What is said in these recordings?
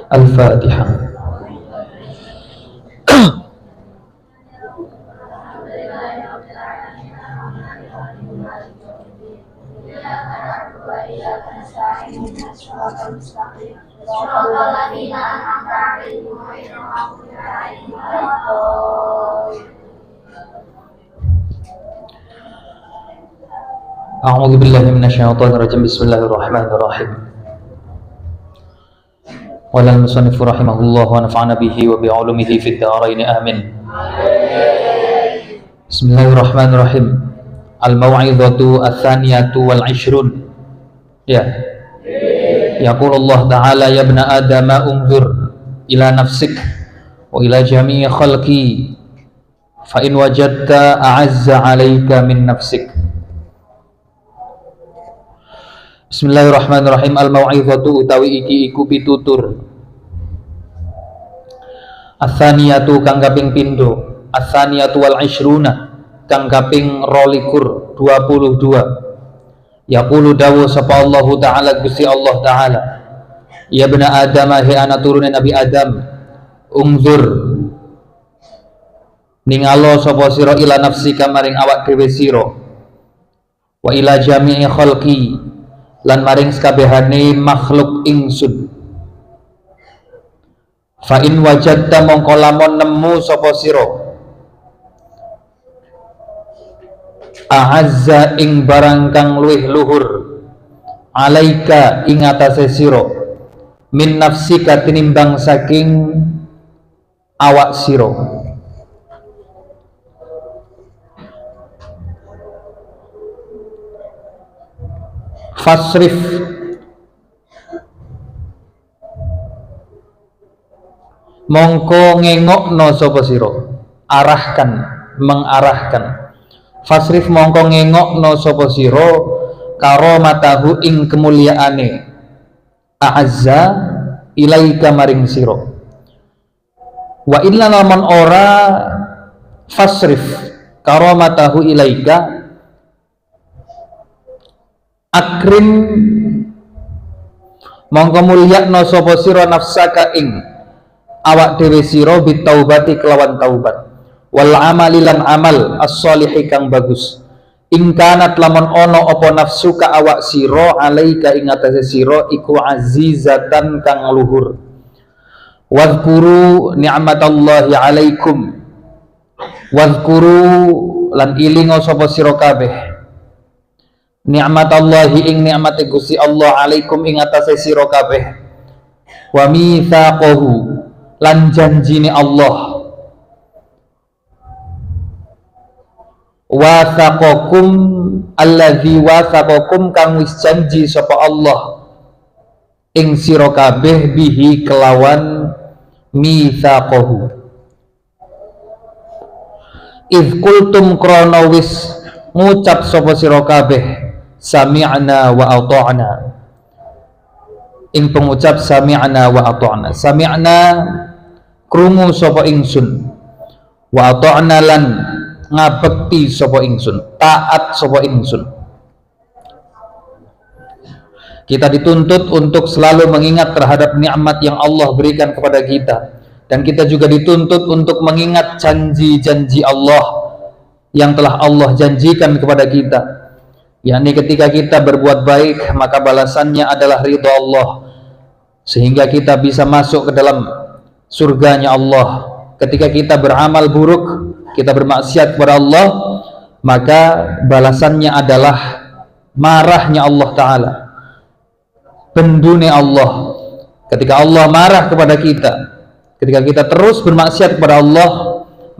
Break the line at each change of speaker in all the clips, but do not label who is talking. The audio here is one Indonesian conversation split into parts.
Al-Fatihah. A'udzu billahi minasyaitonir rajim. Bismillahirrahmanirrahim. Qala al-musannif rahimahullah wa nafa'ana bihi wa bi 'ulumihi fid dharain amin. Bismillahirrahmanirrahim. Al-mau'izatu ats-tsaniyatu wal 'ishrun. Ya. Yaqulu Allah Ta'ala ya ibna Adam unzur ila nafsik wa ila jami'i khalqi fa in wajadta a'azza 'alaika min nafsik. Bismillahirrahmanirrahim. Al-mau'izatu utawi iki iku pitutur. Ats-tsaniyatu kang kaping pindho, ats-tsaniyatu wal 'ishruna kang kaping 22. Yaqulu dawu sapa Allah Ta'ala Gusti Allah Ta'ala, ya bani Adam he anak turunan Nabi Adam, unzur ningalo sapa sira ila nafsika maring awak dhewe sira, wa ila jami'i khalqi lan maring sakabehane makhluk ingsun. Fa in wajadta mongko lamun nemu sapa sira a'azza ing barang kang luwih luhur alaika ing atase sira min nafsika tinimbang saking awak sira, fasrif mongko ngengokno sapa sira, arahkan, mengarahkan. Fasrif mongko ngengokno sapa sira karomatahu ing kemuliaane a'azza ilaika maring sira. Wa illa lamun ora fasrif karomatahu ilaika akrim mongko mulyakno sapa sira nafsaka ing awak dhewe sira bitaubati kelawan taubat wal amali lan amal as-sholihi kang bagus. Ing kanat lamun ono apa nafsuka awak sira alaika ing atase sira iku azizatan kang luhur. Wadhkuru ni'matallahi alaikum, wadhkuru lan ilingo sapa sira kabeh ni'matallahi ing nikmate Gusti Allah alaikum ing atase sira kabeh, wa mitsaqahu lan janjine Allah, wathaqakum alladzi wathaqakum kang wis janji sapa Allah ing sira kabeh bihi kelawan mitsaqahu. Idz qultum krana wis ngucap sapa sira kabeh sami'na wa ata'na, ing pengucap sami'na wa ata'na. Sami'na krungu sapa ingsun, wa ata'na lan ngabekti sapa ingsun, taat sapa ingsun. Kita dituntut untuk selalu mengingat terhadap nikmat yang Allah berikan kepada kita, dan kita juga dituntut untuk mengingat janji-janji Allah yang telah Allah janjikan kepada kita, yakni ketika kita berbuat baik maka balasannya adalah ridha Allah, sehingga kita bisa masuk ke dalam surganya Allah. Ketika kita beramal buruk, kita bermaksiat kepada Allah, maka balasannya adalah marahnya Allah Ta'ala, bendune Allah. Ketika Allah marah kepada kita, ketika kita terus bermaksiat kepada Allah,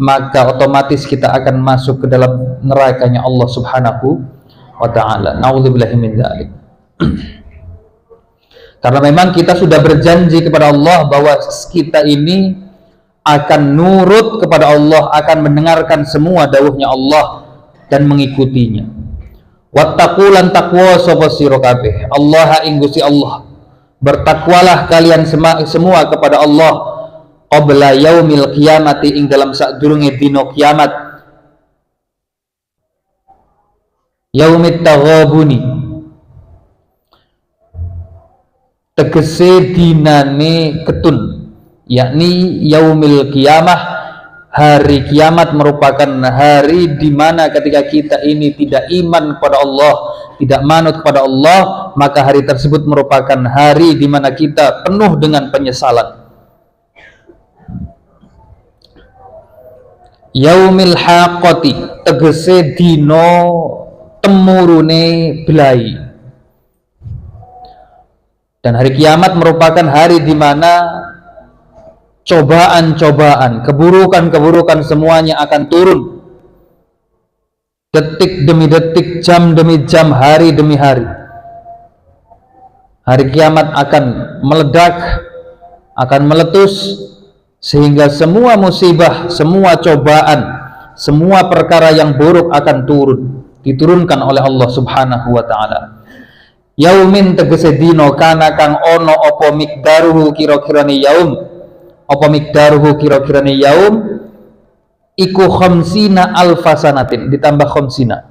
maka otomatis kita akan masuk ke dalam nerakanya Allah Subhanahu wa Ta'ala. Na'udzubillahi min dzalik. Karena memang kita sudah berjanji kepada Allah bahwa kita ini akan nurut kepada Allah, akan mendengarkan semua dawuhnya Allah dan mengikutinya. Wattaqulan taqwa sapa sira kabeh Allah ing Gusti Allah. Bertakwalah kalian semua kepada Allah qabla yaumil qiyamati ing dalam sadurunge dina kiamat. Yaumit taghabuni tegese dinane ketun, yakni yaumil qiyamah, hari kiamat merupakan hari di mana ketika kita ini tidak iman kepada Allah, tidak manut kepada Allah, maka hari tersebut merupakan hari di mana kita penuh dengan penyesalan. Yaumil haqqati tegese dino temurune belai. Dan hari kiamat merupakan hari di mana cobaan-cobaan, keburukan-keburukan semuanya akan turun. Detik demi detik, jam demi jam, hari demi hari. Hari kiamat akan meledak, akan meletus, sehingga semua musibah, semua cobaan, semua perkara yang buruk akan turun, diturunkan oleh Allah Subhanahu wa ta'ala. Yaumin tegese dino kana kang ono opo mikdaruhu kira-kirane yaum, opo mikdaruhu kira-kirane yaum iku khamsina alfasanatin ditambah khamsina,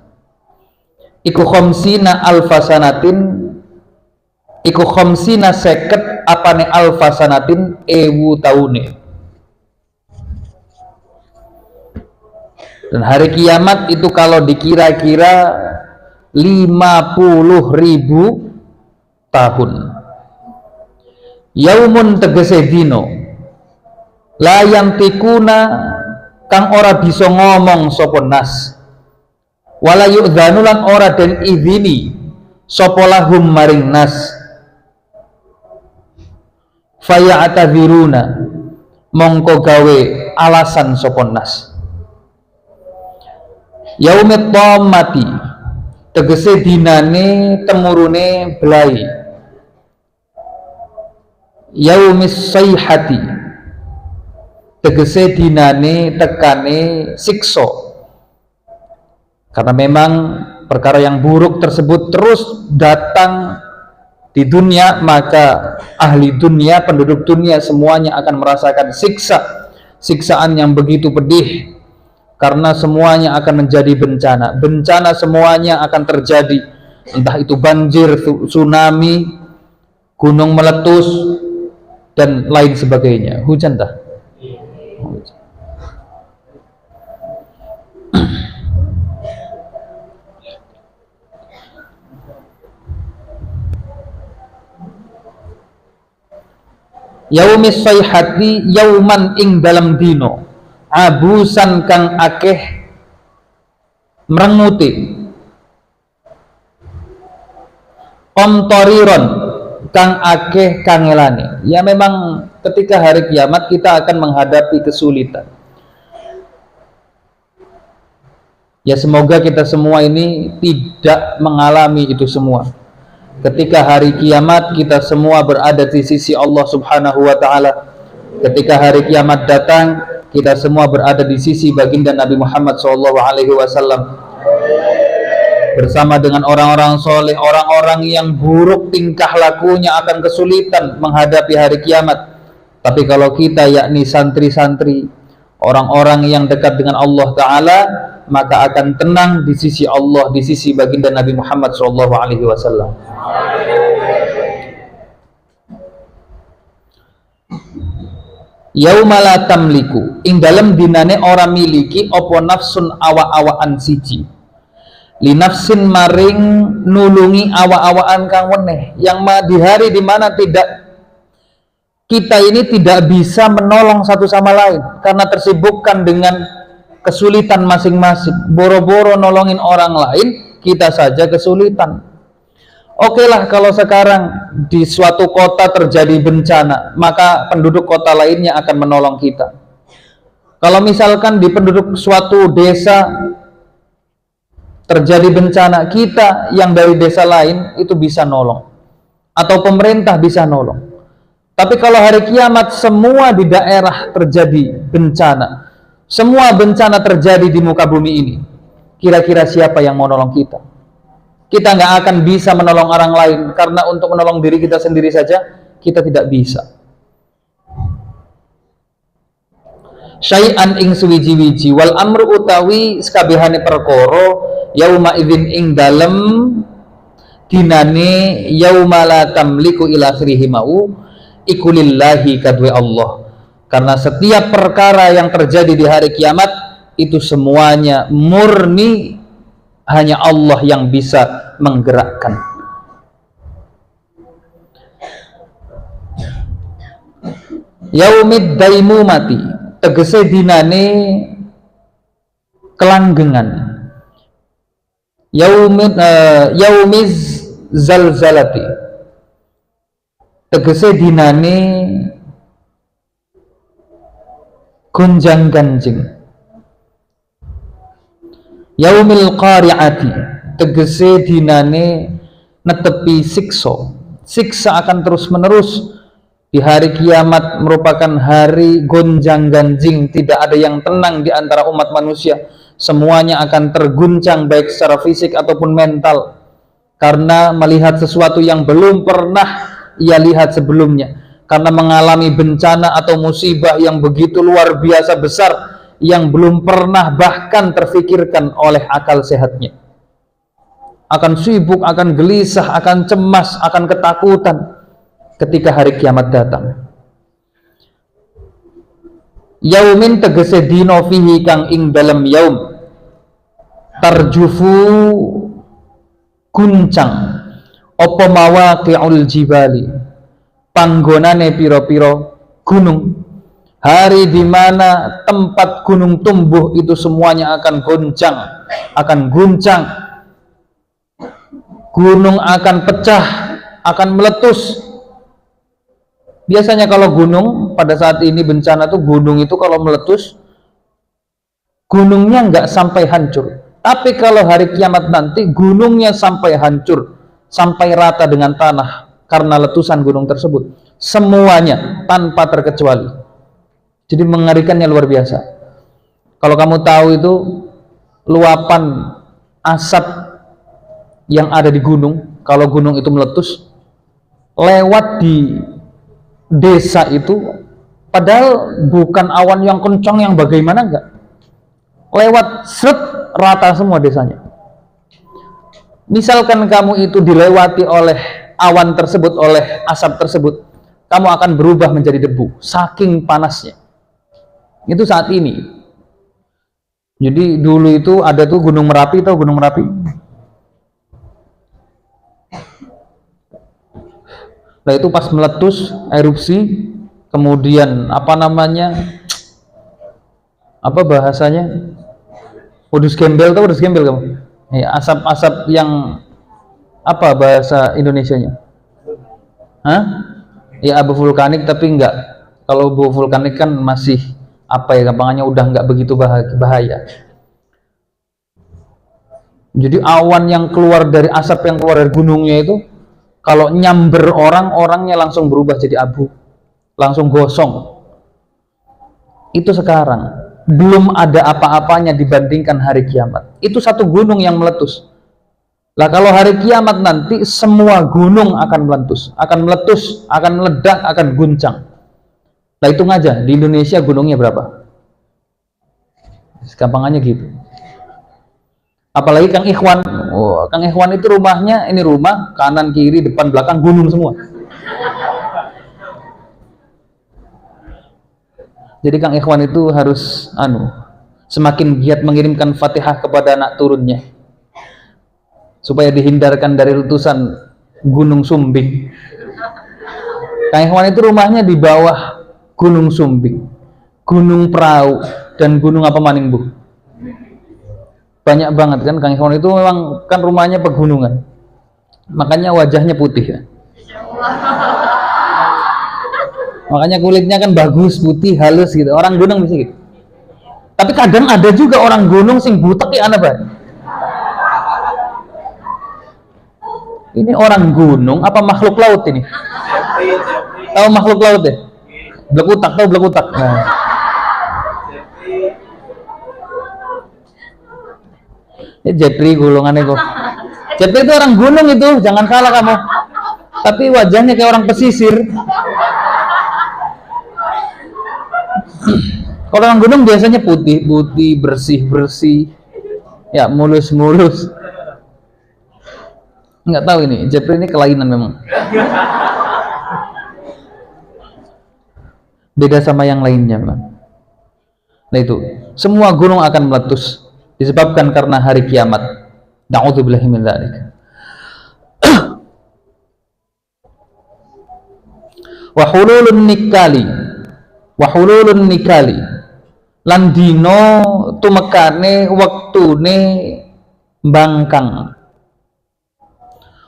iku khamsina alfasanatin, iku khamsina seket apane alfasanatin ewu taune. Dan hari kiamat itu kalau dikira-kira 50.000 tahun. Yaumun tegese dino la yantikuna kang ora bisa ngomong sapa nas, wala yu'dzanu lan ora den izini sapa lahum maring nas, faya'tadziruna mongko gawe alasan sapa nas. Yaumit tammati tegese dinane temurune belai. Yaumis sayhati tegese dinane tekane sikso, karena memang perkara yang buruk tersebut terus datang di dunia, maka ahli dunia, penduduk dunia semuanya akan merasakan siksaan yang begitu pedih, karena semuanya akan menjadi bencana semuanya akan terjadi, entah itu banjir, tsunami, gunung meletus dan lain sebagainya, hujan dah. Yaumis sayhati yauman ing dalam dino abusan kang akeh mrenguti, komtoriron kang akeh kangelane. Ya memang ketika hari kiamat kita akan menghadapi kesulitan. Ya semoga kita semua ini tidak mengalami itu semua. Ketika hari kiamat kita semua berada di sisi Allah Subhanahu wa ta'ala. Ketika hari kiamat datang, kita semua berada di sisi baginda Nabi Muhammad SAW bersama dengan orang-orang soleh, orang-orang yang buruk tingkah lakunya akan kesulitan menghadapi hari kiamat. Tapi kalau kita, yakni santri-santri, orang-orang yang dekat dengan Allah Ta'ala, maka akan tenang di sisi Allah, di sisi baginda Nabi Muhammad SAW. Yauma la tamliku ing dalem dinane ora miliki apa nafsun awa-awaan siji li nafsin maring nulungi awa-awaan kang weneh, yang di hari dimana kita ini tidak bisa menolong satu sama lain karena tersibukkan dengan kesulitan masing-masing. Boro-boro nolongin orang lain, kita saja kesulitan. Oke lah kalau sekarang di suatu kota terjadi bencana, maka penduduk kota lainnya akan menolong kita. Kalau misalkan di penduduk suatu desa terjadi bencana, kita yang dari desa lain itu bisa nolong, atau pemerintah bisa nolong. Tapi kalau hari kiamat semua di daerah terjadi bencana, semua bencana terjadi di muka bumi ini, kira-kira siapa yang mau nolong kita? Kita nggak akan bisa menolong orang lain karena untuk menolong diri kita sendiri saja kita tidak bisa. Syai'an ing suwiji-wiji wal amru utawi sekabehane perkara yauma idzin ing dalem dinane yauma la tamliku ila akhirih mau iku lillahi kadwe Allah. Karena setiap perkara yang terjadi di hari kiamat itu semuanya murni hanya Allah yang bisa menggerakkan. Yaumid daimumati tegese dinane kelanggengan. Yaumiz zalzalati tegese dinane gonjang ganjing. Yaumil qari'ati tegese dinane netepi siksa akan terus menerus. Di hari kiamat merupakan hari gonjang ganjing, tidak ada yang tenang di antara umat manusia. Semuanya akan terguncang baik secara fisik ataupun mental karena melihat sesuatu yang belum pernah ia lihat sebelumnya, karena mengalami bencana atau musibah yang begitu luar biasa besar yang belum pernah bahkan terfikirkan oleh akal sehatnya. Akan sibuk, akan gelisah, akan cemas, akan ketakutan ketika hari kiamat datang. Yaumin tegese dino fihi kang ing dalam yaum tarjufu guncang apa mawaqi'ul jibali panggonane piro-piro gunung. Hari di mana tempat gunung tumbuh itu semuanya akan goncang, akan guncang. Gunung akan pecah, akan meletus. Biasanya kalau gunung pada saat ini bencana tuh gunung itu kalau meletus gunungnya nggak sampai hancur, tapi kalau hari kiamat nanti gunungnya sampai hancur, sampai rata dengan tanah karena letusan gunung tersebut, semuanya tanpa terkecuali. Jadi mengerikannya luar biasa. Kalau kamu tahu itu luapan asap yang ada di gunung, kalau gunung itu meletus lewat di desa itu, padahal bukan awan yang kencang yang bagaimana, enggak, lewat seret rata semua desanya. Misalkan kamu itu dilewati oleh awan tersebut, oleh asap tersebut, kamu akan berubah menjadi debu saking panasnya. Itu saat ini. Jadi dulu itu ada tuh Gunung Merapi, tahu Gunung Merapi? Nah itu pas meletus, erupsi, kemudian apa namanya, apa bahasanya, wedus gembel, tau wedus gembel kamu? Ya, asap-asap yang apa bahasa Indonesianya? Hah? Ya abu vulkanik, tapi enggak. Kalau abu vulkanik kan masih apa ya, gampangannya udah enggak begitu bahaya. Jadi awan yang keluar dari asap yang keluar dari gunungnya itu, kalau nyamber orangnya langsung berubah jadi abu, langsung gosong. Itu sekarang belum ada apa-apanya dibandingkan hari kiamat. Itu satu gunung yang meletus. Lah kalau hari kiamat nanti semua gunung akan meletus, akan meledak, akan guncang. Nah hitung aja di Indonesia gunungnya berapa? Gampangannya gitu. Apalagi Kang Ikhwan, Kang Ikhwan itu rumahnya, ini rumah, kanan, kiri, depan, belakang, gunung semua. Jadi Kang Ikhwan itu harus semakin giat mengirimkan Fatihah kepada anak turunnya, supaya dihindarkan dari letusan Gunung Sumbing. Kang Ikhwan itu rumahnya di bawah Gunung Sumbing, Gunung Prau, dan Gunung apa maning Bu? Banyak banget kan. Kang Ikhwan itu memang kan rumahnya pegunungan, makanya wajahnya putih ya. Makanya kulitnya kan bagus, putih, halus gitu. Orang gunung bisa gitu. Tapi kadang ada juga orang gunung sing butek ya, aneh banget. Ini orang gunung apa makhluk laut ini? Tahu makhluk laut deh? Blekutak, tahu blekutak? Nah. Ya Jepri golongannya kok. Jepri itu orang gunung itu, jangan salah kamu. Tapi wajahnya kayak orang pesisir. Kalau orang gunung biasanya putih-putih, bersih-bersih, ya mulus-mulus. Nggak tahu ini, Jepri ini kelainan memang. Beda sama yang lainnya memang. Nah itu, semua gunung akan meletus disebabkan karena hari kiamat. Na'udzubillahi min dzalik. Wa hululun nikali lan dino tumekane wektune bangkang.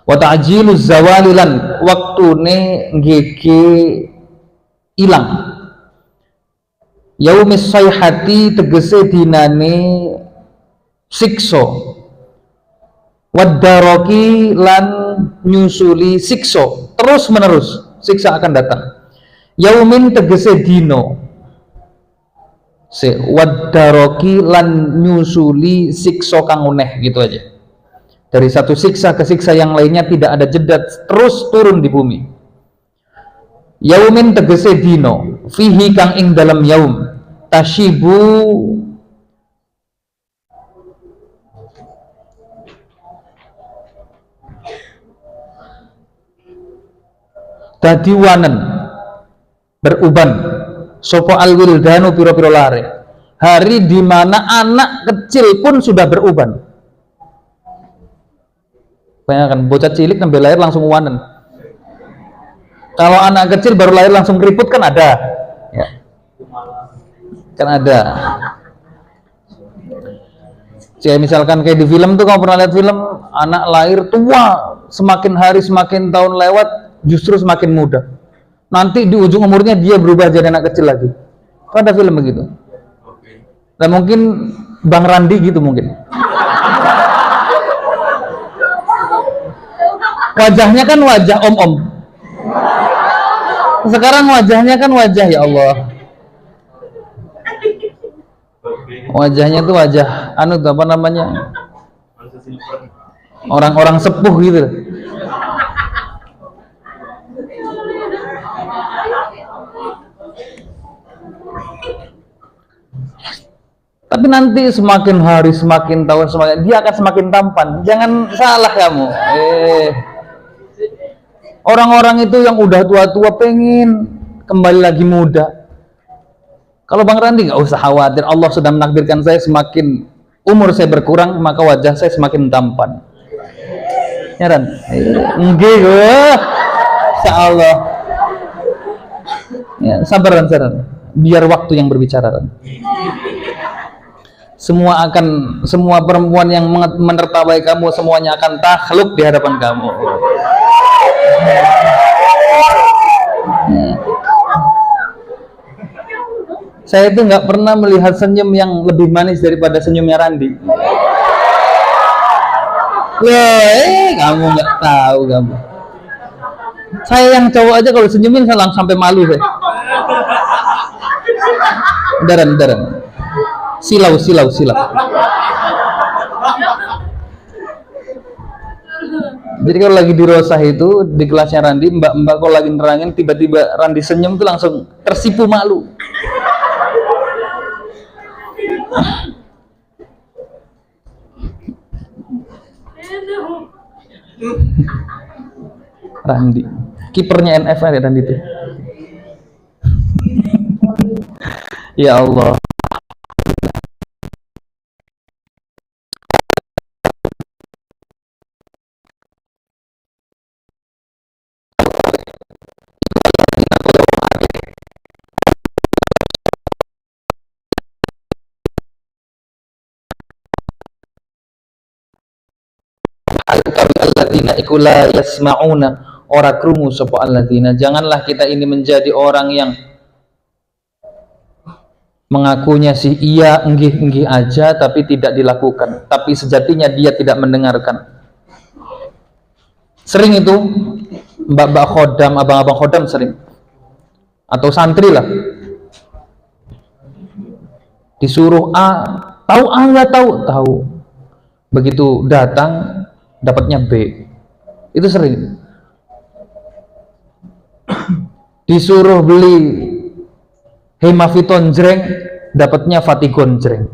Wa ta'jiluz zawali lan wektune ngege ilang. Yaumis sayhati tegese dinane sikso. Waddaroki lan nyusuli sikso, terus menerus siksa akan datang. Yaumin tegese dino, waddaroki lan nyusuli sikso kang uneh, gitu aja. Dari satu siksa ke siksa yang lainnya tidak ada jeda, terus turun di bumi. Yaumin tegese dino, fihi kang ing dalam yaum tashibu dadi wanen beruban sopo alwildanu piro-piro lare, hari dimana anak kecil pun sudah beruban. Bayangkan bocah cilik sampai lahir langsung wanen. Kalau anak kecil baru lahir langsung keriput kan ada ya. Kan ada. Kayak misalkan kayak di film tuh, kamu pernah lihat film anak lahir tua, semakin hari semakin tahun lewat justru semakin muda. Nanti di ujung umurnya dia berubah jadi anak kecil lagi. Kok ada film begitu? Nah mungkin Bang Randi gitu mungkin. Wajahnya kan wajah om-om. Sekarang wajahnya kan wajah, ya Allah. Wajahnya tuh wajah anu apa namanya? Orang-orang sepuh gitu. Tapi nanti semakin hari, semakin tahun, semakin dia akan semakin tampan. Jangan salah kamu. Orang-orang itu yang udah tua-tua pengen kembali lagi muda. Kalau Bang Randi nggak usah khawatir, Allah sudah menakdirkan saya semakin umur saya berkurang, maka wajah saya semakin tampan. Ya Ran? Nggih, insyaallah. Ya, sabar Ran, biar waktu yang berbicara Ran. Semua perempuan yang menertawai kamu semuanya akan takhluk di hadapan kamu. Saya itu nggak pernah melihat senyum yang lebih manis daripada senyumnya Randi. Kamu nggak tahu kamu. Saya yang cowok aja kalau senyumin saya langsung sampai malu saya. Daran. Silau. Jadi kalau lagi di Rosah itu di kelasnya Randi, mbak kalau lagi nerangin tiba-tiba Randi senyum tuh langsung tersipu malu. Randi, kipernya NFL ya Randi itu. Ya Allah. Alladzina ikula yasma'una ora krungu sapa alladzina. Janganlah kita ini menjadi orang yang mengakunya sih iya enggih aja tapi tidak dilakukan, tapi sejatinya dia tidak mendengarkan. Sering itu mbak-mbak khodam, abang-abang khodam sering, atau santri lah, disuruh A, tahu A nggak tahu, begitu datang dapatnya B. Itu sering. Disuruh beli Hemaviton jreng, dapatnya Fatigon jreng.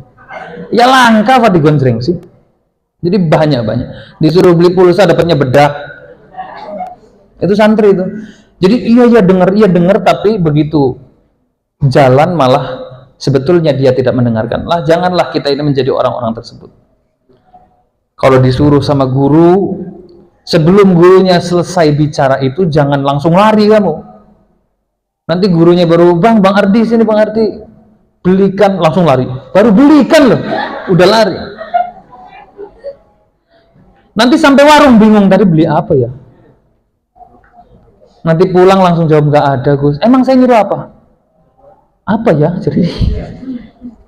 Ya langka Fatigon jreng sih. Jadi banyak. Disuruh beli pulsa, dapatnya bedak. Itu santri itu. Jadi iya dengar, tapi begitu jalan malah sebetulnya dia tidak mendengarkan. Lah janganlah kita ini menjadi orang-orang tersebut. Kalau disuruh sama guru, sebelum gurunya selesai bicara itu jangan langsung lari kamu. Nanti gurunya baru, Bang Ardi sini, Bang Ardi belikan, langsung lari. Baru belikan loh, udah lari. Nanti sampai warung bingung tadi beli apa ya. Nanti pulang langsung jawab nggak ada, Gus. Emang saya nyuruh apa? Apa ya? Jadi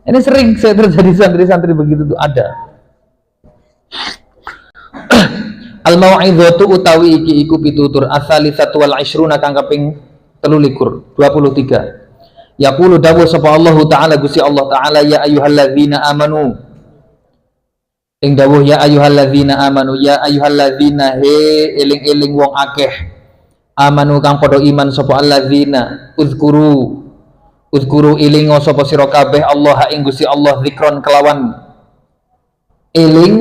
ini sering saya terjadi santri-santri begitu tuh ada. Al-mau'izatu utawi iki iku pitutur asalisatu wal ishruna kang kaping 23 yaqulu dawu sapa Allah taala Gusti Allah taala ya ayyuhalladzina amanu ing dawuh ya ayyuhalladzina amanu ya ayyuhalladzina he eling-eling wong akeh amanu kang padha iman sapa alladzina uzkuru ilingo sapa sira kabeh Allah ing Gusti Allah zikron kelawan eling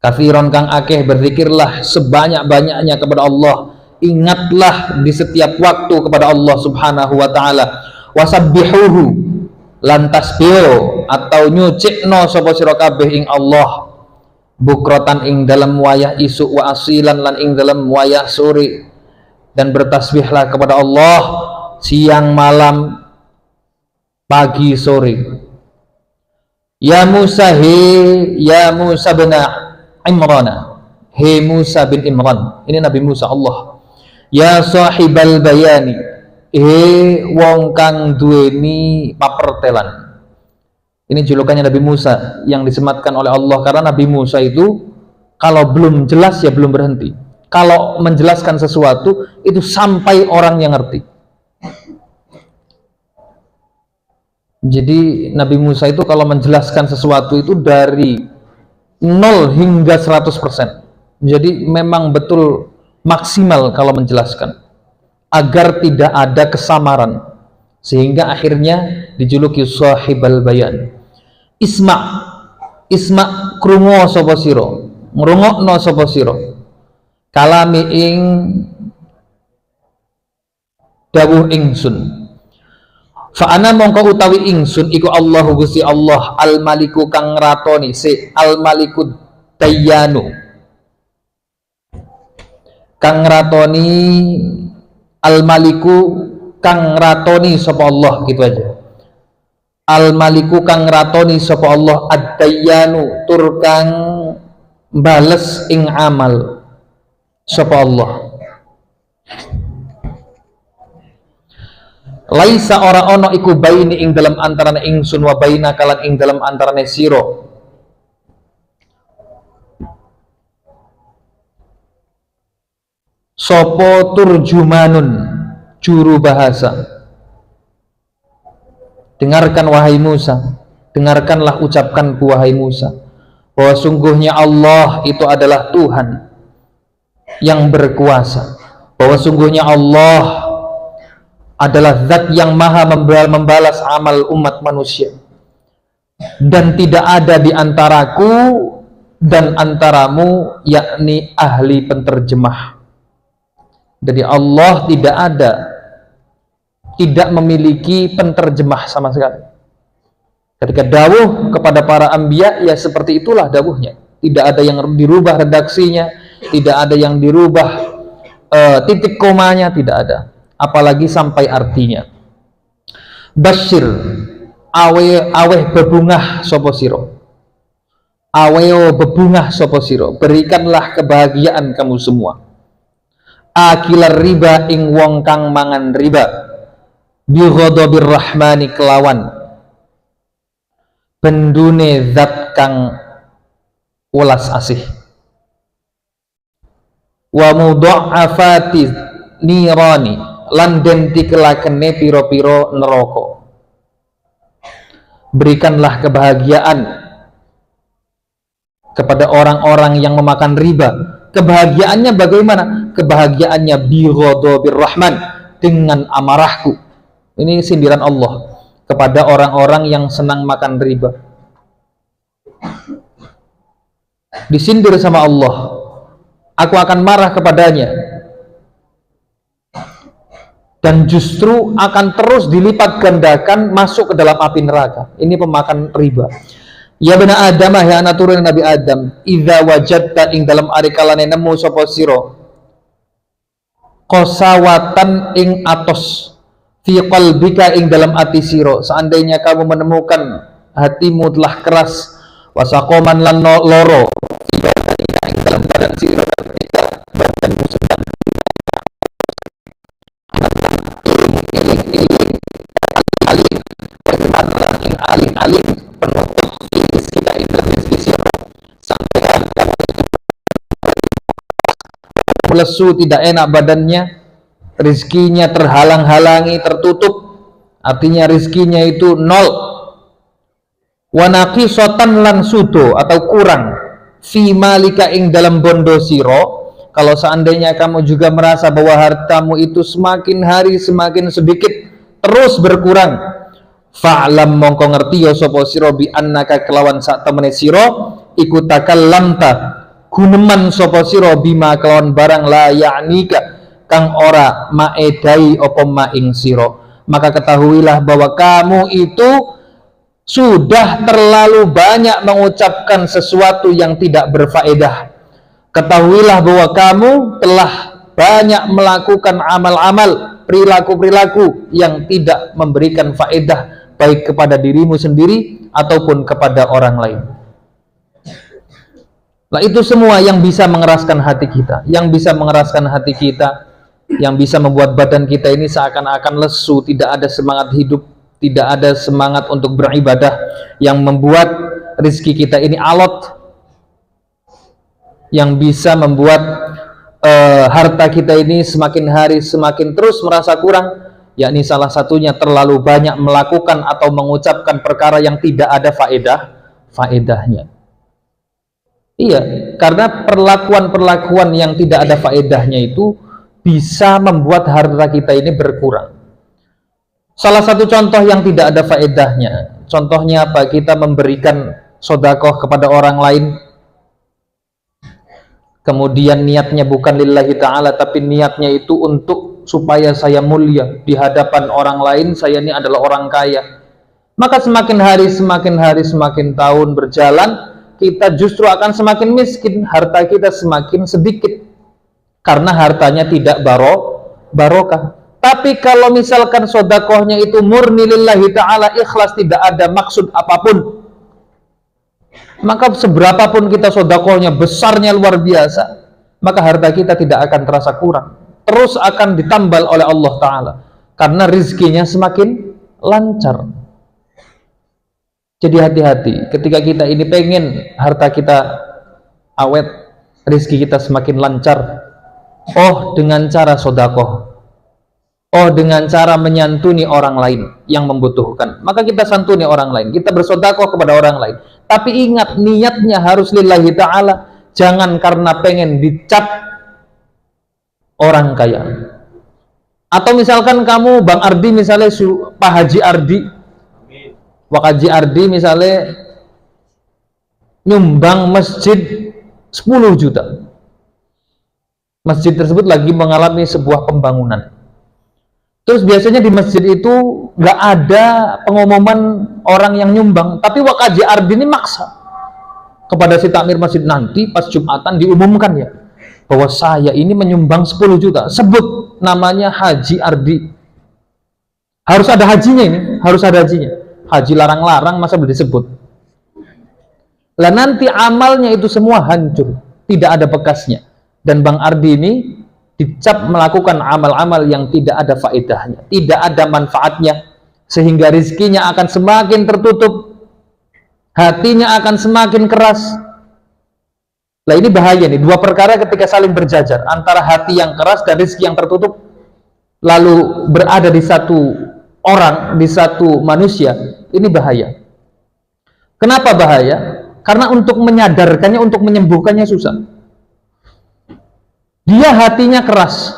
kafiron kang akeh berzikirlah sebanyak-banyaknya kepada Allah, ingatlah di setiap waktu kepada Allah Subhanahu wa taala. Wasabbihuhu lan tasbih atau nyucikno sapa sira kabeh ing Allah bukrotan ing dalam wayah isuk wa asilan lan ing dalam wayah sore, dan bertasbihlah kepada Allah siang malam pagi sore. Ya Musa bin Imran, he Musa bin Imran, ini Nabi Musa Allah. Ya sahibal bayani, he wong kang duweni papertelan. Ini julukannya Nabi Musa yang disematkan oleh Allah, karena Nabi Musa itu kalau belum jelas ya belum berhenti. Kalau menjelaskan sesuatu itu sampai orang yang ngerti. Jadi Nabi Musa itu kalau menjelaskan sesuatu itu dari 0 hingga 100%. Jadi memang betul maksimal kalau menjelaskan agar tidak ada kesamaran, sehingga akhirnya dijuluki sahibal bayan. Isma krungu sapa sira, ngrungokno sapa sira kalami ing dawuh ingsun. Fa ana mongko utawi ingsun iku Allahu Gusti Allah al-maliku kang ratoni al-maliku dayyanu kang ratoni al-maliku kang ratoni sapa Allah, gitu aja. Al-maliku kang ratoni sapa Allah ad-dayyanu tur kang bales ing amal sapa Allah. Laisa ora ono iku baini ing dalam antarane ingsun wa baina kalan ing dalam antarane sira sapa turjumanun juru bahasa. Dengarkan wahai Musa, dengarkanlah ucapkanku wahai Musa, bahwa sungguhnya Allah itu adalah Tuhan yang berkuasa, bahwa sungguhnya Allah adalah zat yang maha membalas amal umat manusia, dan tidak ada di antaraku dan antaramu yakni ahli penterjemah. Jadi Allah tidak memiliki penterjemah sama sekali. Ketika dawuh kepada para anbiya ya seperti itulah dawuhnya, tidak ada yang dirubah redaksinya, tidak ada yang dirubah titik komanya, tidak ada, apalagi sampai artinya. Basyir aweh bebungah sapa sira, aweo bebungah sapa sira, berikanlah kebahagiaan kamu semua. Akilar riba ing wong kang mangan riba, bi ghadabir rahmani kelawan bendune zat kang welas asih, wa mudha'afati nirani lan den dikelakene piro-piro neraka. Berikanlah kebahagiaan kepada orang-orang yang memakan riba. Kebahagiaannya bagaimana? Kebahagiaannya bi ghadabir rahman, dengan amarahku. Ini sindiran Allah kepada orang-orang yang senang makan riba. Disindir sama Allah, aku akan marah kepadanya, dan justru akan terus dilipat gandakan masuk ke dalam api neraka. Ini pemakan riba. Ya bena Adam, ya anak turun Nabi Adam, idza wajadta ing dalam ari kalane nemu sapa sira qasawatan ing atos fi qalbika ing dalam ati sira, seandainya kamu menemukan hatimu telah keras, wasaqoman lan loro fi badanika ing dalam badan sira, ketika badanmu sedang aling-aling penutup kita itu rezeki sira, sampai lesu, tidak enak badannya, rizkinya terhalang-halangi, tertutup, artinya rizkinya itu nol. Wanaqisotan lan sudo, atau kurang, fi malika ing dalam bondo siro. Kalau seandainya kamu juga merasa bahwa hartamu itu semakin hari semakin sedikit, terus berkurang, fa'lam mongko ngerti ya sapa sira bi annaka kelawan sak temene sira iku takallamta guneman sapa sira bima kelawan barang la ya'nika kang ora maedai apa maing sira. Maka ketahuilah bahwa kamu itu sudah terlalu banyak mengucapkan sesuatu yang tidak berfaedah. Ketahuilah bahwa kamu telah banyak melakukan amal-amal, perilaku-perilaku yang tidak memberikan faedah, baik kepada dirimu sendiri ataupun kepada orang lain. Nah, itu semua yang bisa mengeraskan hati kita, yang bisa mengeraskan hati kita, yang bisa membuat badan kita ini seakan-akan lesu, tidak ada semangat hidup, tidak ada semangat untuk beribadah, yang membuat rezeki kita ini alot, yang bisa membuat harta kita ini semakin hari semakin terus merasa kurang, yakni salah satunya terlalu banyak melakukan atau mengucapkan perkara yang tidak ada faedahnya. Iya, karena perlakuan-perlakuan yang tidak ada faedahnya itu bisa membuat harta kita ini berkurang. Salah satu contoh yang tidak ada faedahnya, contohnya apa? Kita memberikan sedekah kepada orang lain, kemudian niatnya bukan lillahi ta'ala, tapi niatnya itu untuk supaya saya mulia di hadapan orang lain, saya ini adalah orang kaya. Maka semakin hari semakin tahun berjalan, kita justru akan semakin miskin, harta kita semakin sedikit karena hartanya tidak barokah. Tapi kalau misalkan sedekahnya itu murni lillahi ta'ala, ikhlas, tidak ada maksud apapun, maka seberapapun kita sedekahnya besarnya luar biasa, maka harta kita tidak akan terasa kurang, terus akan ditambal oleh Allah Ta'ala karena rizkinya semakin lancar. Jadi hati-hati ketika kita ini pengen harta kita awet, rizki kita semakin lancar. Oh, dengan cara sedekah, oh dengan cara menyantuni orang lain yang membutuhkan, maka kita santuni orang lain, kita bersedekah kepada orang lain. Tapi ingat, niatnya harus lillahi ta'ala, jangan karena pengen dicap orang kaya. Atau misalkan kamu Bang Ardi, misalnya Pak Haji Ardi, Pak Haji Ardi misalnya nyumbang masjid 10 juta. Masjid tersebut lagi mengalami sebuah pembangunan. Terus biasanya di masjid itu nggak ada pengumuman orang yang nyumbang, tapi Wak Haji Ardi ini maksa kepada si takmir masjid, nanti pas Jumatan diumumkan ya bahwa saya ini menyumbang 10 juta, sebut namanya Haji Ardi. Harus ada hajinya ini, harus ada hajinya. Haji larang-larang masa boleh disebut. Lah nanti amalnya itu semua hancur, tidak ada bekasnya. Dan Bang Ardi ini dicap melakukan amal-amal yang tidak ada faedahnya, tidak ada manfaatnya, sehingga rizkinya akan semakin tertutup, hatinya akan semakin keras. Lah ini bahaya nih, dua perkara ketika saling berjajar, antara hati yang keras dan rizki yang tertutup, lalu berada di satu orang, di satu manusia, ini bahaya. Kenapa bahaya? Karena untuk menyadarkannya, untuk menyembuhkannya susah. Dia hatinya keras,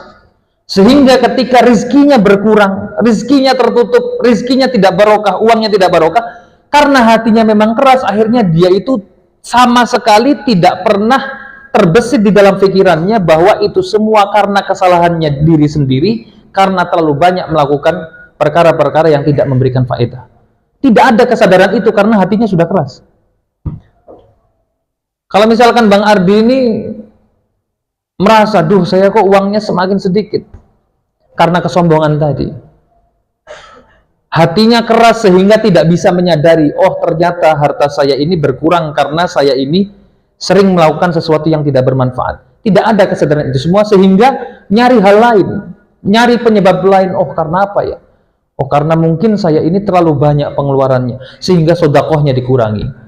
sehingga ketika rizkinya berkurang, rizkinya tertutup, rizkinya tidak barokah, uangnya tidak barokah, karena hatinya memang keras, akhirnya dia itu sama sekali tidak pernah terbesit di dalam pikirannya bahwa itu semua karena kesalahannya diri sendiri, karena terlalu banyak melakukan perkara-perkara yang tidak memberikan faedah. Tidak ada kesadaran itu karena hatinya sudah keras. Kalau misalkan Bang Ardi ini merasa, duh saya kok uangnya semakin sedikit, karena kesombongan tadi. Hatinya keras sehingga tidak bisa menyadari, oh ternyata harta saya ini berkurang karena saya ini sering melakukan sesuatu yang tidak bermanfaat. Tidak ada kesadaran itu semua, sehingga nyari hal lain, nyari penyebab lain. Oh karena apa ya? Oh karena mungkin saya ini terlalu banyak pengeluarannya, sehingga sedekahnya dikurangi.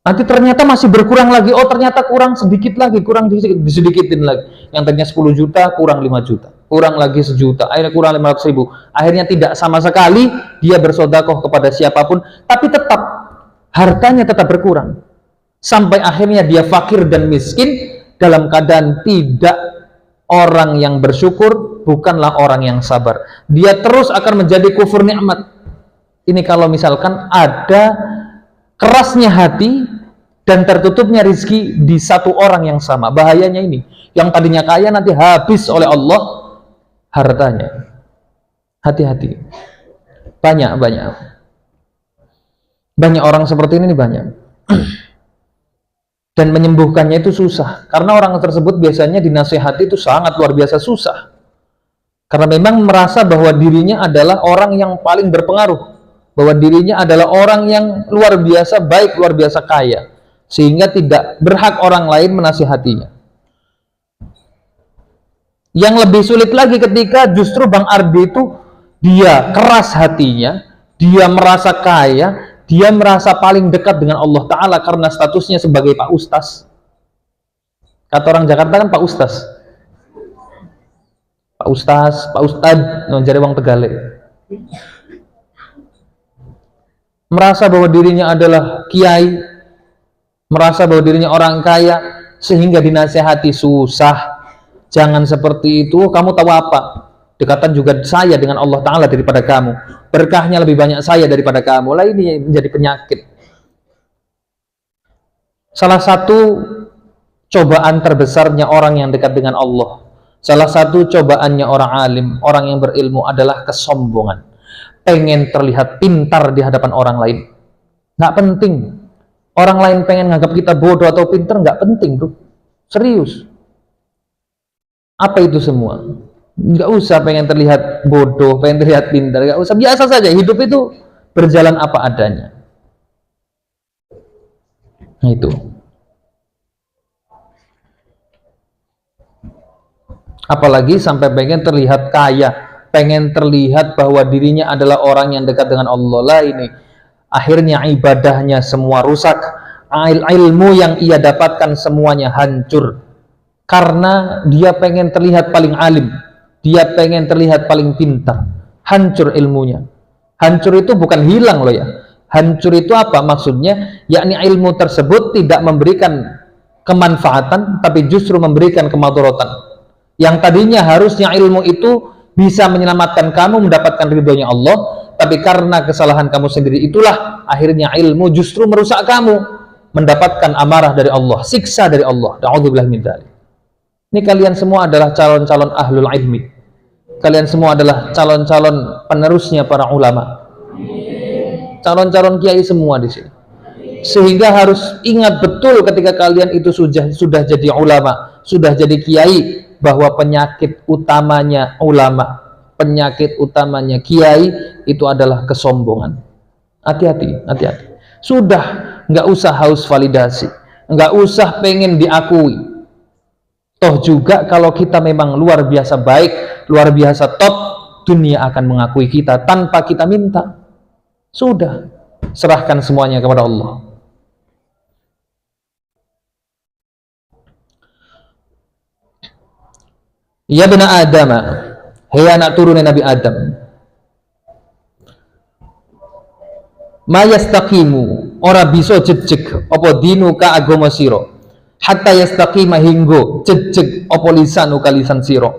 Nanti ternyata masih berkurang lagi, oh ternyata kurang sedikit lagi, kurang disedikitin lagi. Yang tadinya 10 juta, kurang 5 juta, kurang lagi 1 juta, akhirnya kurang 500 ribu. Akhirnya tidak sama sekali dia bersedekah kepada siapapun, tapi tetap hartanya tetap berkurang. Sampai akhirnya dia fakir dan miskin, dalam keadaan tidak orang yang bersyukur, bukanlah orang yang sabar. Dia terus akan menjadi kufur nikmat. Ini kalau misalkan ada kerasnya hati dan tertutupnya rizki di satu orang yang sama. Bahayanya ini, yang tadinya kaya nanti habis oleh Allah hartanya. Hati-hati. Banyak orang seperti ini banyak. Dan menyembuhkannya itu susah, karena orang tersebut biasanya dinasihati itu sangat luar biasa susah, karena memang merasa bahwa dirinya adalah orang yang paling berpengaruh, bahwa dirinya adalah orang yang luar biasa baik, luar biasa kaya, sehingga tidak berhak orang lain menasihatinya. Yang lebih sulit lagi ketika justru Bang Ardi itu dia keras hatinya, dia merasa kaya, dia merasa paling dekat dengan Allah Ta'ala karena statusnya sebagai Pak Ustaz. Kata orang Jakarta kan Pak Ustaz, Pak Ustaz, Pak Ustad, jari wong Tegalek. Merasa bahwa dirinya adalah kiai, merasa bahwa dirinya orang kaya, sehingga dinasihati susah. Jangan seperti itu, kamu tahu apa? Dekatan juga saya dengan Allah Ta'ala daripada kamu, berkahnya lebih banyak saya daripada kamu. Lah ini menjadi penyakit. Salah satu cobaan terbesarnya orang yang dekat dengan Allah, salah satu cobaannya orang alim, orang yang berilmu adalah kesombongan. Pengen terlihat pintar di hadapan orang lain. Nggak penting. Orang lain pengen nganggap kita bodoh atau pintar, nggak penting, bro. Serius. Apa itu semua? Nggak usah pengen terlihat bodoh, pengen terlihat pintar. Nggak usah. Biasa saja. Hidup itu berjalan apa adanya. Nah itu. Apalagi sampai pengen terlihat kaya, pengen terlihat bahwa dirinya adalah orang yang dekat dengan Allah. Lah ini akhirnya ibadahnya semua rusak, ilmu yang ia dapatkan semuanya hancur, karena dia pengen terlihat paling alim, dia pengen terlihat paling pintar. Hancur ilmunya. Hancur itu bukan hilang loh ya, hancur itu apa maksudnya? Yakni ilmu tersebut tidak memberikan kemanfaatan, tapi justru memberikan kemadharatan. Yang tadinya harusnya ilmu itu bisa menyelamatkan kamu mendapatkan ridhonya Allah, tapi karena kesalahan kamu sendiri itulah akhirnya ilmu justru merusak kamu, mendapatkan amarah dari Allah, siksa dari Allah. Na'udzubillah min dzalik. Ini kalian semua adalah calon-calon ahlul ilmi, kalian semua adalah calon-calon penerusnya para ulama, calon-calon kiai semua di sini. Sehingga harus ingat betul ketika kalian itu sudah jadi ulama, sudah jadi kiai, bahwa penyakit utamanya ulama, penyakit utamanya kiai itu adalah kesombongan. Hati-hati, hati-hati. Sudah, nggak usah haus validasi, nggak usah pengen diakui. Toh juga kalau kita memang luar biasa baik, luar biasa top, dunia akan mengakui kita tanpa kita minta. Sudah, serahkan semuanya kepada Allah. Ya bena Adam, hei anak turunnya Nabi Adam, ma yastaqimu ora bisa jejeg apa dinuka agama sira hatta yastaqima hinggo jejeg apa lisanuka lisan sira.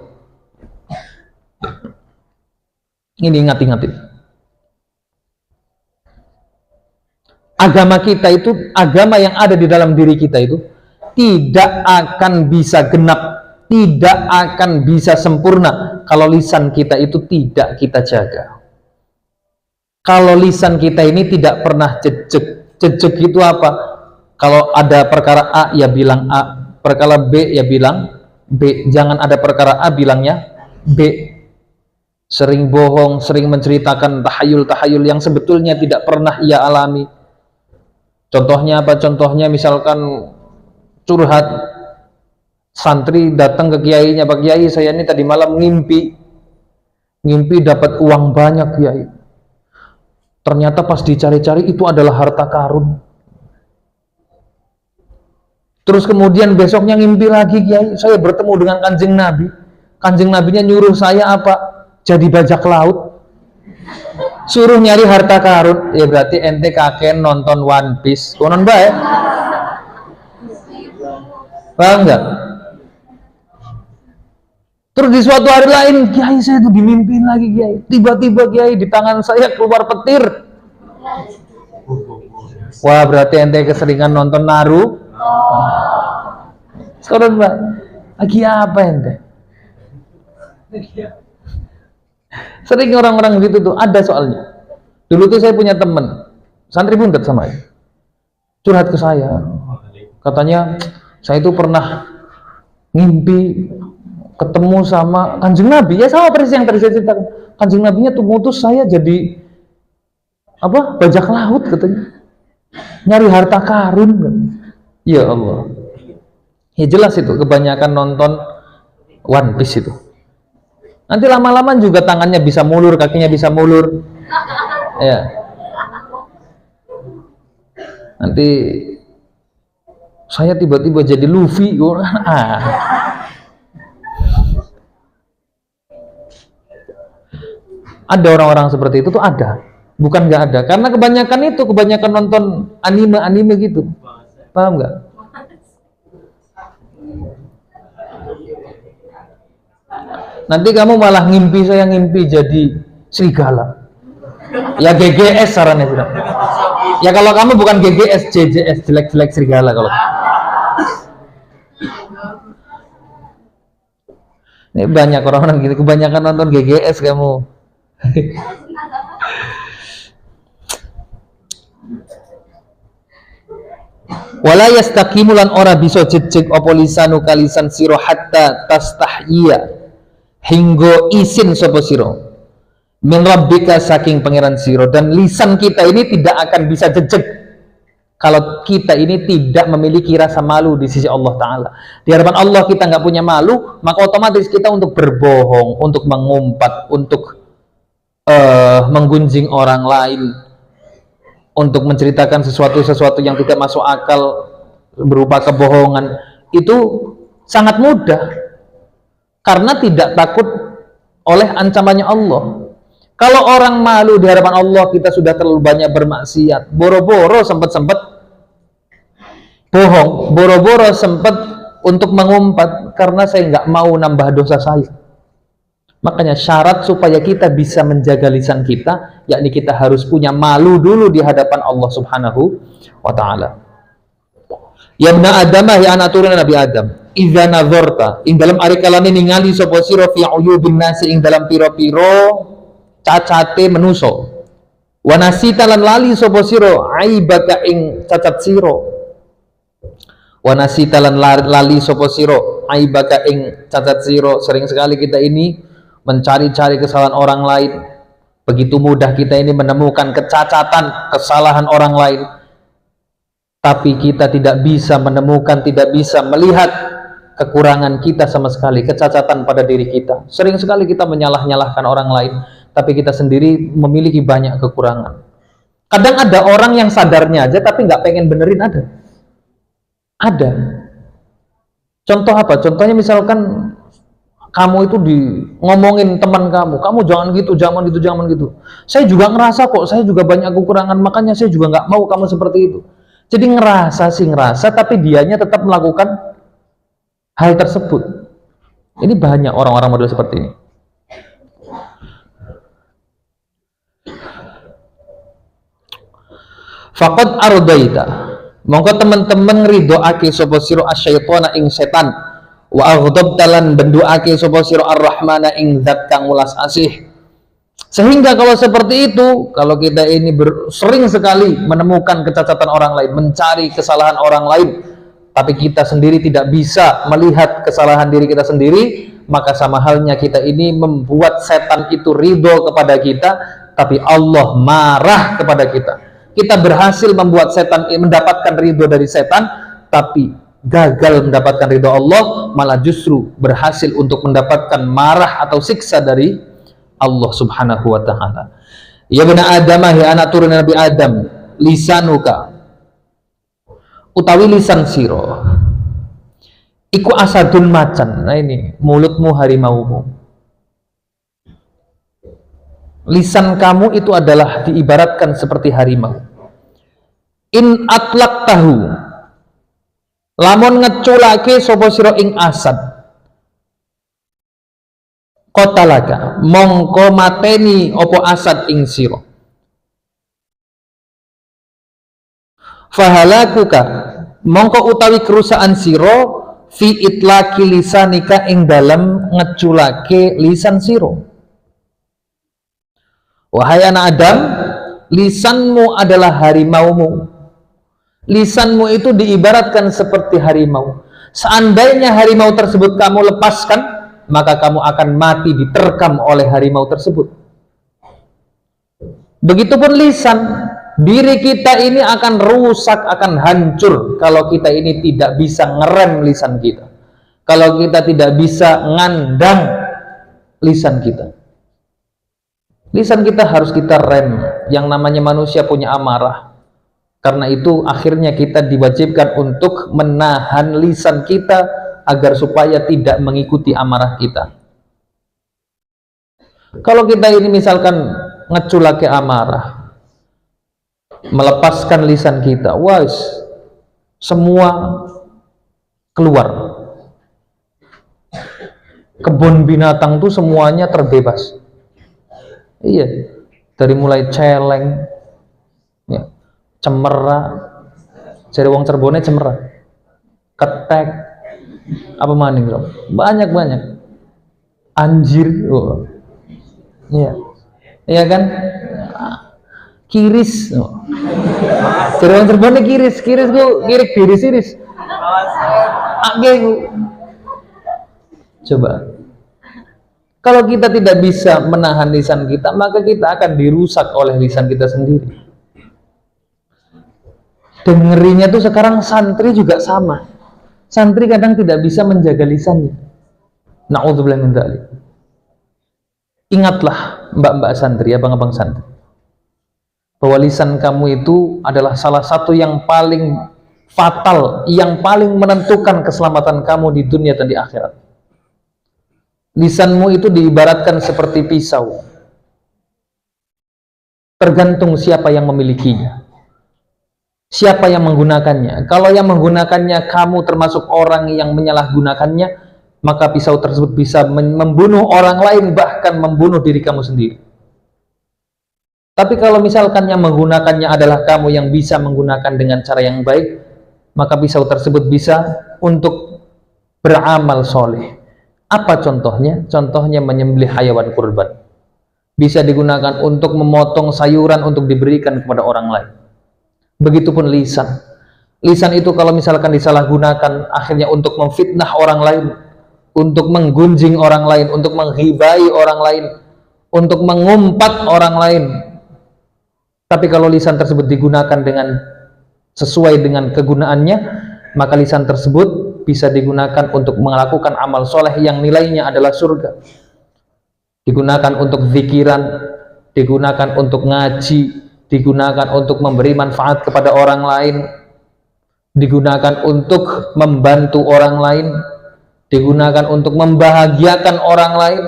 Ini ingat-ingat. Agama kita itu, agama yang ada di dalam diri kita itu tidak akan bisa genap, tidak akan bisa sempurna kalau lisan kita itu tidak kita jaga. Kalau lisan kita ini tidak pernah jejeg. Jejeg itu apa? Kalau ada perkara A ya bilang A, perkara B ya bilang B. Jangan ada perkara A bilangnya B. Sering bohong, sering menceritakan tahayul-tahayul yang sebetulnya tidak pernah ia alami. Contohnya apa? Contohnya misalkan curhat, santri datang ke kiainya, Pak Kiai, saya ini tadi malam ngimpi dapat uang banyak Kiai. Ternyata pas dicari-cari itu adalah harta karun. Terus kemudian besoknya ngimpi lagi Kiai, saya bertemu dengan Kanjeng Nabi. Kanjeng Nabinya nyuruh saya apa? Jadi bajak laut. Suruh nyari harta karun. Ya berarti ente kakek nonton One Piece. Konon bae. Paham nggak? Terus di suatu hari lain, Kiai saya itu dimimpiin lagi Kiai. Tiba-tiba Kiai di tangan saya keluar petir. Wah berarti ente keseringan nonton Naruto. Sekarang Mbak, lagi apa ente? Sering orang-orang gitu tuh, ada soalnya. Dulu tuh saya punya temen, santri buntet sama ya. Curhat ke saya. Katanya, saya itu pernah ngimpi ketemu sama Kanjeng Nabi. Ya sama persis yang tadi saya ceritakan. Kanjeng Nabinya tuh ngutus saya jadi apa? Bajak laut katanya. Nyari harta karun. Ya Allah. Ya jelas itu, kebanyakan nonton One Piece itu. Nanti lama-lama juga tangannya bisa mulur, kakinya bisa mulur. Ya. Nanti saya tiba-tiba jadi Luffy. Ada orang-orang seperti itu tuh ada. Bukan nggak ada. Karena kebanyakan nonton anime gitu. Paham nggak? Nanti kamu malah ngimpi saya ngimpi jadi serigala. Ya GGS sarannya sudah. Ya kalau kamu bukan GGS, JJS, jelek-jelek serigala kalau. Ini banyak orang-orang gitu, kebanyakan nonton GGS kamu. Wala yastaqimu lan ora bisa jejeg apa lisanu kalisan sira hatta tastahyiya hingga isin sapa sira min rabbika saking pangeran sira. Dan lisan kita ini tidak akan bisa jejeg kalau kita ini tidak memiliki rasa malu di sisi Allah Ta'ala. Di hadapan Allah kita nggak punya malu, maka otomatis kita untuk berbohong, untuk mengumpat, untuk menggunjing orang lain, untuk menceritakan sesuatu yang tidak masuk akal berupa kebohongan, itu sangat mudah karena tidak takut oleh ancamannya Allah. Kalau orang malu di hadapan Allah, kita sudah terlalu banyak bermaksiat, boro-boro sempat bohong, boro-boro sempat untuk mengumpat karena saya nggak mau nambah dosa saya. Makanya syarat supaya kita bisa menjaga lisan kita, yakni kita harus punya malu dulu di hadapan Allah Subhanahu wa Ta'ala. Ya ibna Adam, ya anak turun Nabi Adam, idza nazarta ing dalam ari kalane ningali sapa sira fi uyubin nasi ing dalam piro-piro cacate manusa. Wa nasita lan lali sapa sira aibaka ing cacat sira. Wa nasita lan lali sapa sira aibaka ing cacat sira. Sering sekali kita ini mencari-cari kesalahan orang lain. Begitu mudah kita ini menemukan kecacatan, kesalahan orang lain. Tapi kita tidak bisa menemukan, tidak bisa melihat kekurangan kita sama sekali, kecacatan pada diri kita. Sering sekali kita menyalah-nyalahkan orang lain, tapi kita sendiri memiliki banyak kekurangan. Kadang ada orang yang sadarnya aja, tapi nggak pengen benerin, ada. Ada. Contoh apa? Contohnya misalkan kamu itu di ngomongin teman kamu jangan gitu, jangan gitu, jangan gitu. Saya juga ngerasa kok, saya juga banyak kekurangan, makanya saya juga nggak mau kamu seperti itu. Jadi ngerasa, tapi dianya tetap melakukan hal tersebut. Ini banyak orang-orang model seperti ini. Faqad ardaita, mongko teman-teman ridhoake sapa sira asyaitona ing setan, wa aghdabtalan benduake sapa sira ar-rahmana ing zat kang welas asih. Sehingga kalau seperti itu, kalau kita ini sering sekali menemukan kecacatan orang lain, mencari kesalahan orang lain, tapi kita sendiri tidak bisa melihat kesalahan diri kita sendiri, maka sama halnya kita ini membuat setan itu ridho kepada kita, tapi Allah marah kepada kita. Kita berhasil membuat setan mendapatkan ridho dari setan, tapi gagal mendapatkan ridho Allah, malah justru berhasil untuk mendapatkan marah atau siksa dari Allah subhanahu wa ta'ala. Ya bani Adam, ya anak turun Nabi Adam, lisanuka utawi lisan siro iku asadun macan. Nah ini mulutmu harimaumu. Lisan kamu itu adalah diibaratkan seperti harimau. In atlak tahu, lamun ngeculake sapa sira ing asad, qatalaka mongko mateni opo asad ing sira. Fahalakuka mongko utawi kerusakan sira fi itlaki lisanika ing dalam ngeculake lisan sira. Wahai anak Adam, lisanmu adalah harimaumu. Lisanmu itu diibaratkan seperti harimau. Seandainya harimau tersebut kamu lepaskan, maka kamu akan mati diterkam oleh harimau tersebut. Begitupun lisan, diri kita ini akan rusak, akan hancur kalau kita ini tidak bisa ngerem lisan kita, kalau kita tidak bisa ngandang lisan kita. Lisan kita harus kita rem. Yang namanya manusia punya amarah. Karena itu akhirnya kita diwajibkan untuk menahan lisan kita agar supaya tidak mengikuti amarah kita. Kalau kita ini misalkan ngeculake amarah, melepaskan lisan kita, wais, semua keluar. Kebun binatang tuh semuanya terbebas. Iya, dari mulai celeng, ya, cemera, cari wong Cirebone cemera, ketek, apa maning, banyak, anjir, oh. Iya, iya kan, kiris, oh. Cari wong Cirebone kiris gua, kiris, coba. Kalau kita tidak bisa menahan lisan kita, maka kita akan dirusak oleh lisan kita sendiri. Dan ngerinya tuh sekarang santri juga sama. Santri kadang tidak bisa menjaga lisannya. Na'udzubillah min dzalik. Ingatlah mbak-mbak santri, abang-abang santri, bahwa lisan kamu itu adalah salah satu yang paling fatal, yang paling menentukan keselamatan kamu di dunia dan di akhirat. Lisanmu itu diibaratkan seperti pisau. Tergantung siapa yang memilikinya, siapa yang menggunakannya. Kalau yang menggunakannya kamu termasuk orang yang menyalahgunakannya, maka pisau tersebut bisa membunuh orang lain, bahkan membunuh diri kamu sendiri. Tapi kalau misalkan yang menggunakannya adalah kamu yang bisa menggunakan dengan cara yang baik, maka pisau tersebut bisa untuk beramal soleh. Apa contohnya? Contohnya menyembelih hayawan kurban. Bisa digunakan untuk memotong sayuran untuk diberikan kepada orang lain. Begitupun lisan. Lisan itu kalau misalkan disalahgunakan, akhirnya untuk memfitnah orang lain, untuk menggunjing orang lain, untuk menghibai orang lain, untuk mengumpat orang lain. Tapi kalau lisan tersebut digunakan dengan sesuai dengan kegunaannya, maka lisan tersebut bisa digunakan untuk melakukan amal soleh yang nilainya adalah surga. Digunakan untuk zikiran, digunakan untuk ngaji, digunakan untuk memberi manfaat kepada orang lain, digunakan untuk membantu orang lain, digunakan untuk membahagiakan orang lain,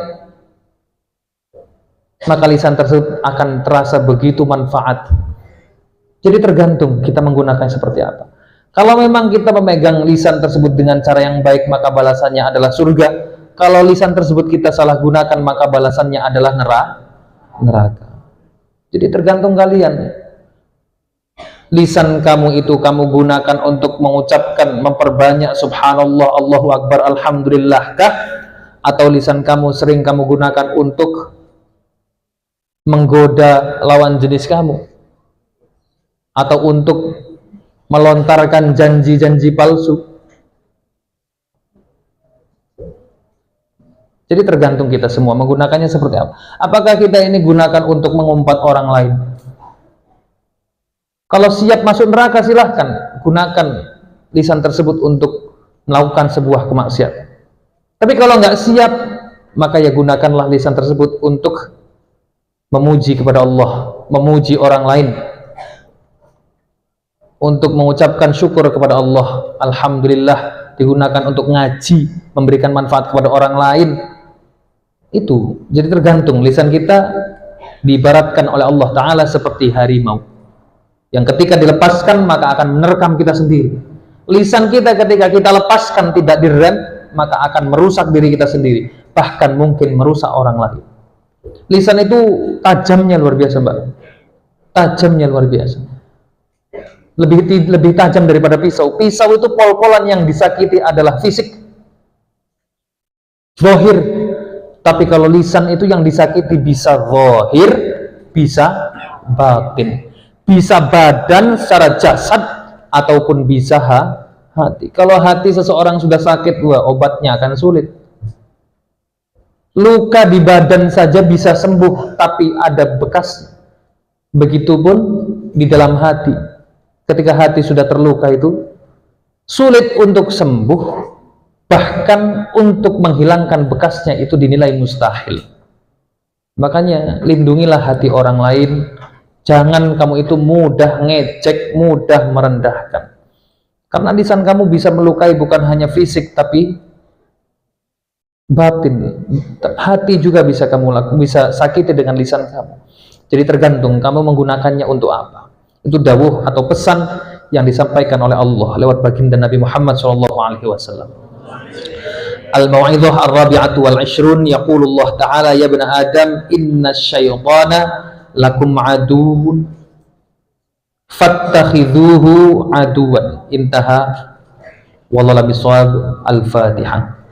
maka lisan tersebut akan terasa begitu manfaat. Jadi tergantung kita menggunakan seperti apa. Kalau memang kita memegang lisan tersebut dengan cara yang baik, maka balasannya adalah surga. Kalau lisan tersebut kita salah gunakan, maka balasannya adalah neraka. Jadi tergantung kalian. Lisan kamu itu kamu gunakan untuk mengucapkan, memperbanyak subhanallah, Allahu akbar, alhamdulillah kah? Atau lisan kamu sering kamu gunakan untuk menggoda lawan jenis kamu, atau untuk melontarkan janji-janji palsu? Jadi tergantung kita semua menggunakannya seperti apa. Apakah kita ini gunakan untuk mengumpat orang lain? Kalau siap masuk neraka, silahkan gunakan lisan tersebut untuk melakukan sebuah kemaksiatan. Tapi kalau nggak siap, maka ya gunakanlah lisan tersebut untuk memuji kepada Allah, memuji orang lain, untuk mengucapkan syukur kepada Allah. Alhamdulillah, digunakan untuk ngaji, memberikan manfaat kepada orang lain. Itu jadi tergantung. Lisan kita diibaratkan oleh Allah Ta'ala seperti harimau yang ketika dilepaskan maka akan menerkam kita sendiri. Lisan kita ketika kita lepaskan, tidak direm, maka akan merusak diri kita sendiri, bahkan mungkin merusak orang lain. Lisan itu tajamnya luar biasa, Mbak. Tajamnya luar biasa. Lebih tajam daripada pisau. Pisau itu pol-polan, yang disakiti adalah fisik, zahir. Tapi kalau lisan itu yang disakiti bisa zahir, bisa batin. Bisa badan secara jasad, ataupun bisa hati. Kalau hati seseorang sudah sakit, wah, obatnya akan sulit. Luka di badan saja bisa sembuh, tapi ada bekas. Begitupun di dalam hati. Ketika hati sudah terluka itu sulit untuk sembuh, bahkan untuk menghilangkan bekasnya itu dinilai mustahil. Makanya lindungilah hati orang lain. Jangan kamu itu mudah ngejek, mudah merendahkan. Karena lisan kamu bisa melukai bukan hanya fisik, tapi batin. Hati juga bisa bisa sakiti dengan lisan kamu. Jadi tergantung kamu menggunakannya untuk apa. Itu dawuh atau pesan yang disampaikan oleh Allah lewat baginda Nabi Muhammad SAW. Al-Mau'izah ar-rabi'atu wal-'ishrun, yaqulullah ta'ala, ya ibna Adam, inna syaitana lakum aduun fattakhidhuhu aduwan. Intaha. Wallahu a'lam bishawab. Al-Fatihah.